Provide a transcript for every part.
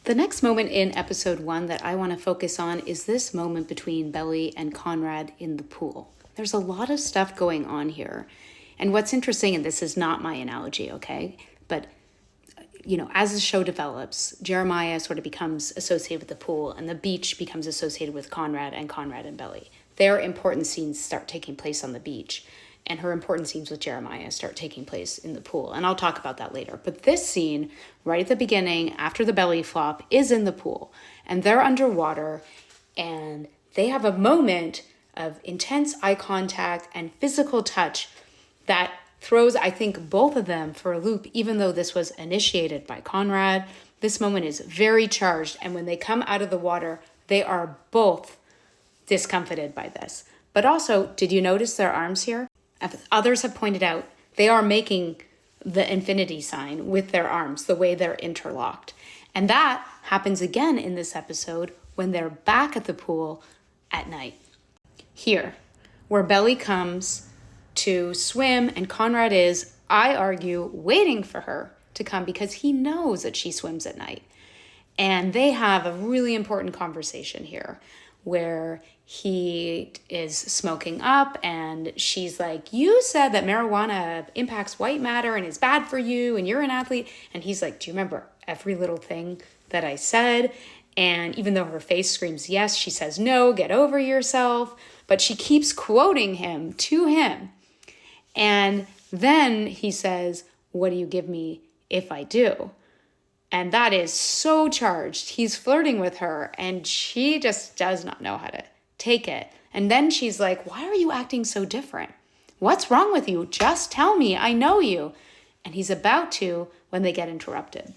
The next moment in episode 1 that I want to focus on is this moment between Belly and Conrad in the pool. There's a lot of stuff going on here. And what's interesting, and this is not my analogy, okay? But, as the show develops, Jeremiah sort of becomes associated with the pool and the beach becomes associated with Conrad and Belly. Their important scenes start taking place on the beach. And her important scenes with Jeremiah start taking place in the pool. And I'll talk about that later. But this scene, right at the beginning, after the belly flop, is in the pool. And they're underwater, and they have a moment of intense eye contact and physical touch that throws, I think, both of them for a loop, even though this was initiated by Conrad. This moment is very charged. And when they come out of the water, they are both discomfited by this. But also, did you notice their arms here? As others have pointed out, they are making the infinity sign with their arms, the way they're interlocked. And that happens again in this episode when they're back at the pool at night. Here, where Belly comes to swim and Conrad is, I argue, waiting for her to come because he knows that she swims at night. And they have a really important conversation here where he is smoking up and she's like, you said that marijuana impacts white matter and is bad for you and you're an athlete. And he's like, do you remember every little thing that I said? And even though her face screams yes, she says, no, get over yourself. But she keeps quoting him to him. And then he says, what do you give me if I do? And that is so charged. He's flirting with her and she just does not know how to take it. And then she's like, why are you acting so different? What's wrong with you? Just tell me. I know you. And he's about to when they get interrupted.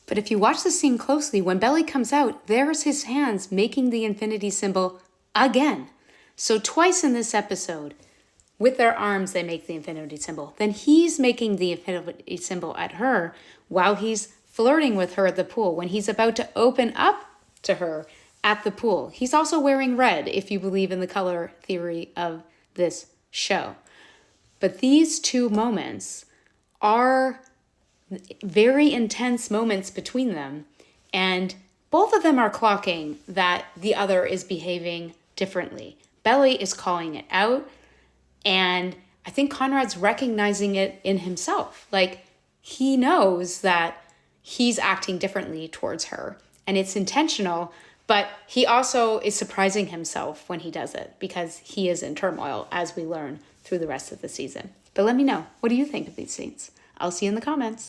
But if you watch the scene closely, when Belly comes out, there's his hands making the infinity symbol again. So twice in this episode, with their arms, they make the infinity symbol. Then he's making the infinity symbol at her while he's flirting with her at the pool when he's about to open up to her at the pool. He's also wearing red, if you believe in the color theory of this show. But these two moments are very intense moments between them, and both of them are clocking that the other is behaving differently. Belly is calling it out, and I think Conrad's recognizing it in himself. Like, he knows that he's acting differently towards her, and it's intentional, but he also is surprising himself when he does it because he is in turmoil, as we learn through the rest of the season. But let me know, what do you think of these scenes? I'll see you in the comments.